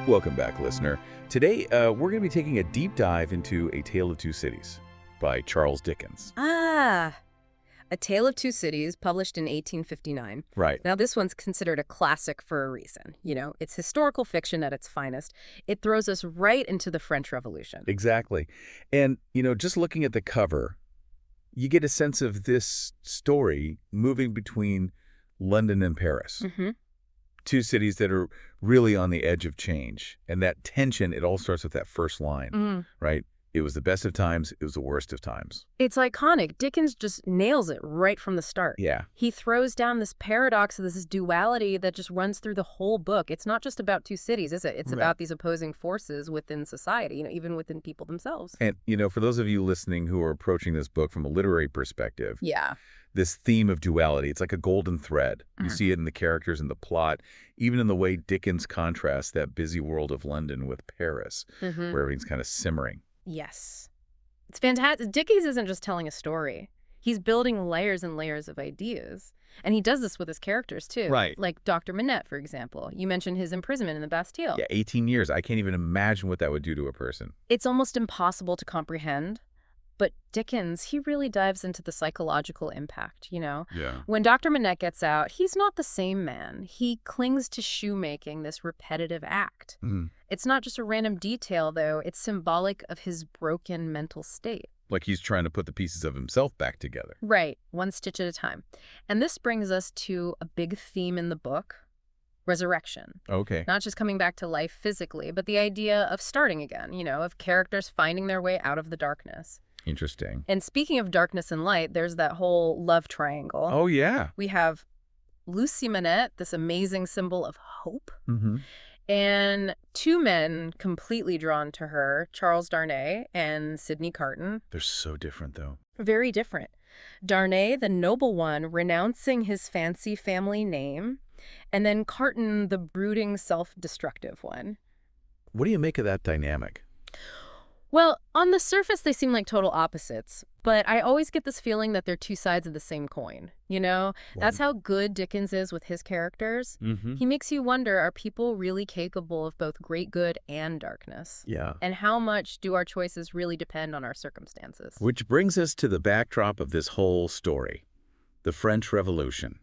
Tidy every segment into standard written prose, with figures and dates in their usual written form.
Welcome back, listener. Today, we're going to be taking a deep dive into A Tale of Two Cities by Charles Dickens. Ah, A Tale of Two Cities, published in 1859. Right. Now, this one's considered a classic for a reason. You know, it's historical fiction at its finest. It throws us right into the French Revolution. Exactly. And, just looking at the cover, you get a sense of this story moving between London and Paris. Mm-hmm. Two cities that are really on the edge of change. And that tension, it all starts with that first line, right? It was the best of times, it was the worst of times. It's iconic. Dickens just nails it right from the start. Yeah. He throws down this paradox, this duality that just runs through the whole book. It's not just about two cities, is it? It's about these opposing forces within society, even within people themselves. And, for those of you listening who are approaching this book from a literary perspective, yeah, this theme of duality, it's like a golden thread. You see it in the characters and the plot, even in the way Dickens contrasts that busy world of London with Paris, where everything's kind of simmering. Yes. It's fantastic. Dickens isn't just telling a story. He's building layers and layers of ideas. And he does this with his characters, too. Right. Like Dr. Manette, for example. You mentioned his imprisonment in the Bastille. Yeah, 18 years. I can't even imagine what that would do to a person. It's almost impossible to comprehend. But Dickens, he really dives into the psychological impact, Yeah. When Dr. Manette gets out, he's not the same man. He clings to shoemaking, this repetitive act. It's not just a random detail, though. It's symbolic of his broken mental state. Like he's trying to put the pieces of himself back together. Right, one stitch at a time. And this brings us to a big theme in the book. Resurrection. Okay. Not just coming back to life physically, but the idea of starting again, of characters finding their way out of the darkness. Interesting. And speaking of darkness and light, there's that whole love triangle. Oh, yeah. We have Lucy Manette, this amazing symbol of hope, and two men completely drawn to her, Charles Darnay and Sidney Carton. They're so different, though. Very different. Darnay, the noble one, renouncing his fancy family name, and then Carton, the brooding, self-destructive one. What do you make of that dynamic? Well, on the surface, they seem like total opposites, but I always get this feeling that they're two sides of the same coin, That's how good Dickens is with his characters. He makes you wonder, are people really capable of both great good and darkness? Yeah. And how much do our choices really depend on our circumstances? Which brings us to the backdrop of this whole story, the French Revolution.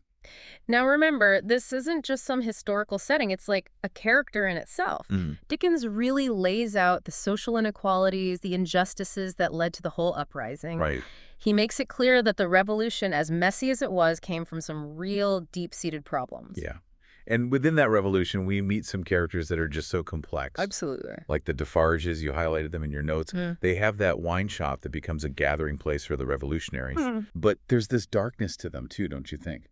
Now remember, this isn't just some historical setting, it's like a character in itself. Dickens really lays out the social inequalities, the injustices that led to the whole uprising. Right. He makes it clear that the revolution, as messy as it was, came from some real deep-seated problems. Yeah. And within that revolution, we meet some characters that are just so complex. Absolutely. Like the Defarges, you highlighted them in your notes. They have that wine shop that becomes a gathering place for the revolutionaries. But there's this darkness to them, too, don't you think?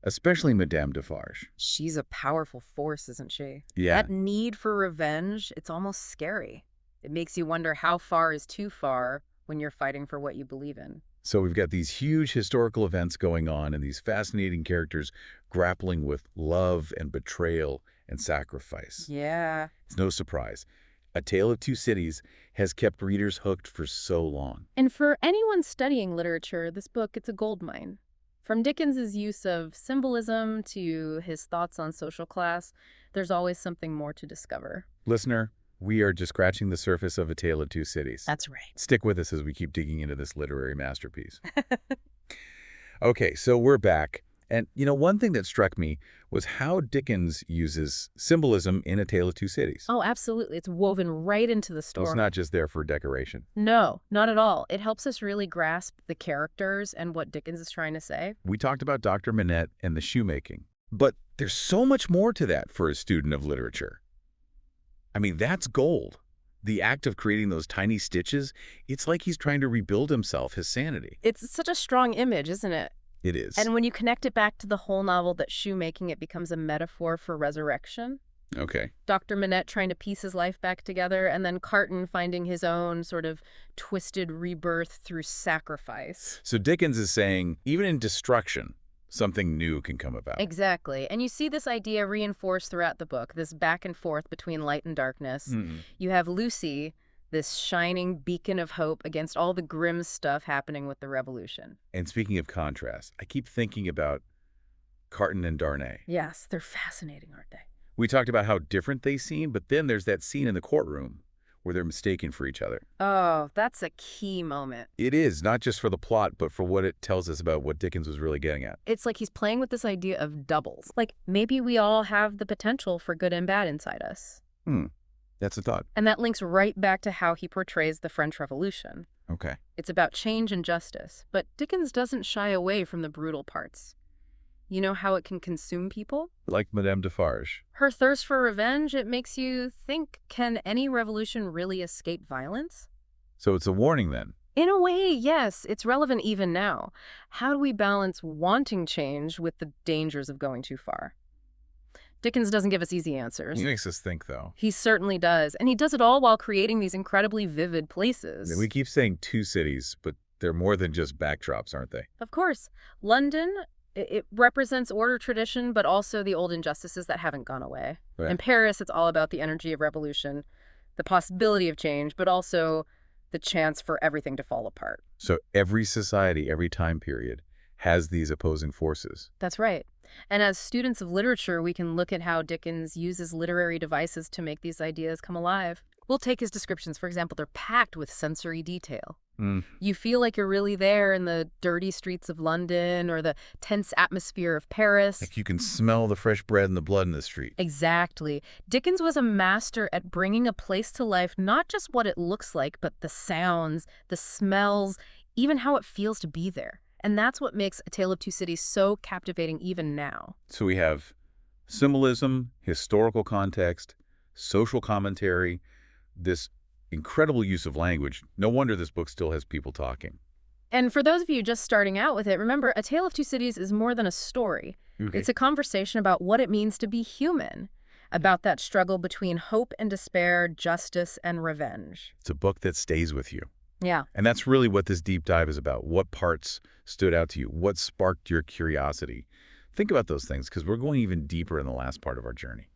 Especially Madame Defarge. She's a powerful force, isn't she? Yeah. That need for revenge, it's almost scary. It makes you wonder how far is too far when you're fighting for what you believe in. So we've got these huge historical events going on and these fascinating characters grappling with love and betrayal and sacrifice. Yeah. It's no surprise. A Tale of Two Cities has kept readers hooked for so long. And for anyone studying literature, this book, it's a goldmine. From Dickens's use of symbolism to his thoughts on social class, there's always something more to discover. Listener, we are just scratching the surface of A Tale of Two Cities. That's right. Stick with us as we keep digging into this literary masterpiece. Okay, so we're back. And, one thing that struck me was how Dickens uses symbolism in A Tale of Two Cities. Oh, absolutely. It's woven right into the story. So it's not just there for decoration. No, not at all. It helps us really grasp the characters and what Dickens is trying to say. We talked about Dr. Manette and the shoemaking, but there's so much more to that for a student of literature. I mean, that's gold. The act of creating those tiny stitches, it's like he's trying to rebuild himself, his sanity. It's such a strong image, isn't it? It is. And when you connect it back to the whole novel, that shoemaking, it becomes a metaphor for resurrection. Okay. Dr. Manette trying to piece his life back together, and then Carton finding his own sort of twisted rebirth through sacrifice. So Dickens is saying, even in destruction, something new can come about. Exactly. And you see this idea reinforced throughout the book, this back and forth between light and darkness. You have Lucy, this shining beacon of hope against all the grim stuff happening with the revolution. And speaking of contrast, I keep thinking about Carton and Darnay. Yes, they're fascinating, aren't they? We talked about how different they seem, but then there's that scene in the courtroom where they're mistaken for each other. Oh, that's a key moment. It is, not just for the plot, but for what it tells us about what Dickens was really getting at. It's like he's playing with this idea of doubles. Like, maybe we all have the potential for good and bad inside us. That's a thought. And that links right back to how he portrays the French Revolution. Okay. It's about change and justice, but Dickens doesn't shy away from the brutal parts. You know how it can consume people? Like Madame Defarge. Her thirst for revenge, it makes you think, can any revolution really escape violence? So it's a warning then. In a way, yes, it's relevant even now. How do we balance wanting change with the dangers of going too far? Dickens doesn't give us easy answers. He makes us think, though. He certainly does, and he does it all while creating these incredibly vivid places. We keep saying two cities, but they're more than just backdrops, aren't they? Of course. London, it represents order, tradition, but also the old injustices that haven't gone away. Right. In Paris, it's all about the energy of revolution, the possibility of change, but also the chance for everything to fall apart. So every society, every time period, has these opposing forces. That's right. And as students of literature, we can look at how Dickens uses literary devices to make these ideas come alive. We'll take his descriptions. For example, they're packed with sensory detail. You feel like you're really there in the dirty streets of London or the tense atmosphere of Paris. Like you can smell the fresh bread and the blood in the street. Exactly. Dickens was a master at bringing a place to life, not just what it looks like, but the sounds, the smells, even how it feels to be there. And that's what makes A Tale of Two Cities so captivating even now. So we have symbolism, historical context, social commentary, this incredible use of language. No wonder this book still has people talking. And for those of you just starting out with it, remember, A Tale of Two Cities is more than a story. Okay. It's a conversation about what it means to be human, about that struggle between hope and despair, justice and revenge. It's a book that stays with you. Yeah. And that's really what this deep dive is about. What parts stood out to you? What sparked your curiosity? Think about those things, because we're going even deeper in the last part of our journey.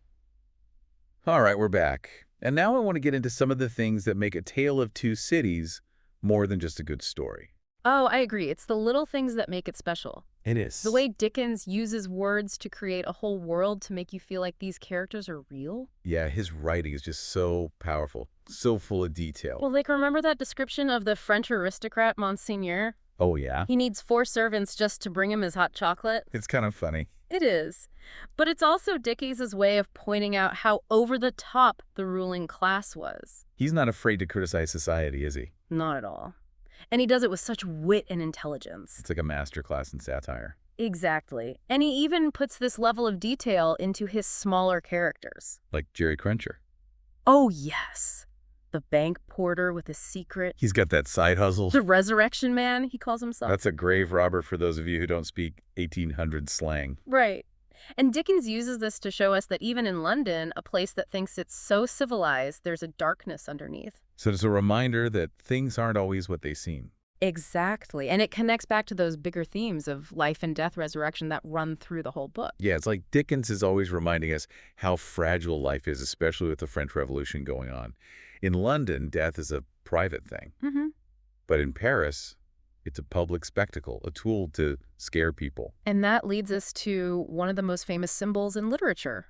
All right, we're back. And now I want to get into some of the things that make A Tale of Two Cities more than just a good story. Oh, I agree. It's the little things that make it special. It is. The way Dickens uses words to create a whole world to make you feel like these characters are real. Yeah, his writing is just so powerful, so full of detail. Well, like, remember that description of the French aristocrat, Monseigneur? Oh, yeah? He needs 4 servants just to bring him his hot chocolate. It's kind of funny. It is. But it's also Dickens' way of pointing out how over the top the ruling class was. He's not afraid to criticize society, is he? Not at all. And he does it with such wit and intelligence. It's like a masterclass in satire. Exactly. And he even puts this level of detail into his smaller characters. Like Jerry Cruncher. Oh, yes. The bank porter with a secret. He's got that side hustle. The resurrection man, he calls himself. That's a grave robber for those of you who don't speak 1800 slang. Right. And Dickens uses this to show us that even in London, a place that thinks it's so civilized, there's a darkness underneath. So it's a reminder that things aren't always what they seem. Exactly. And it connects back to those bigger themes of life and death, resurrection that run through the whole book. Yeah, it's like Dickens is always reminding us how fragile life is, especially with the French Revolution going on. In London, death is a private thing. But in Paris, it's a public spectacle, a tool to scare people. And that leads us to one of the most famous symbols in literature,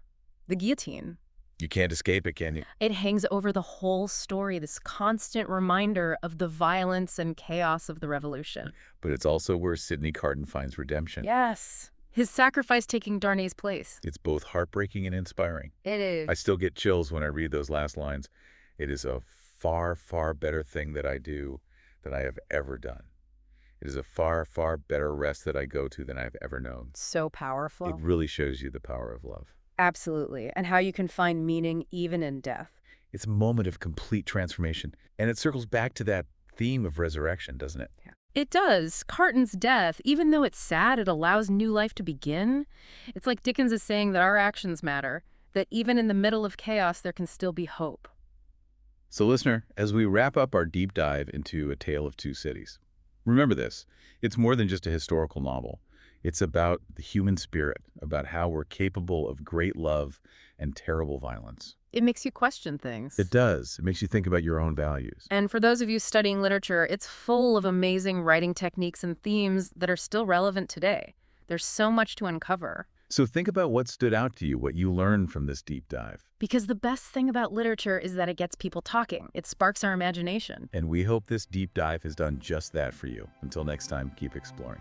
the guillotine. You can't escape it, can you? It hangs over the whole story, this constant reminder of the violence and chaos of the revolution. But it's also where Sidney Carton finds redemption. Yes. His sacrifice taking Darnay's place. It's both heartbreaking and inspiring. It is. I still get chills when I read those last lines. It is a far, far better thing that I do than I have ever done. It is a far, far better rest that I go to than I've ever known. So powerful. It really shows you the power of love. Absolutely. And how you can find meaning even in death. It's a moment of complete transformation. And it circles back to that theme of resurrection, doesn't it? Yeah. It does. Carton's death, even though it's sad, it allows new life to begin. It's like Dickens is saying that our actions matter, that even in the middle of chaos, there can still be hope. So listener, as we wrap up our deep dive into A Tale of Two Cities, remember this, it's more than just a historical novel. It's about the human spirit, about how we're capable of great love and terrible violence. It makes you question things. It does. It makes you think about your own values. And for those of you studying literature, it's full of amazing writing techniques and themes that are still relevant today. There's so much to uncover. So think about what stood out to you, what you learned from this deep dive. Because the best thing about literature is that it gets people talking. It sparks our imagination. And we hope this deep dive has done just that for you. Until next time, keep exploring.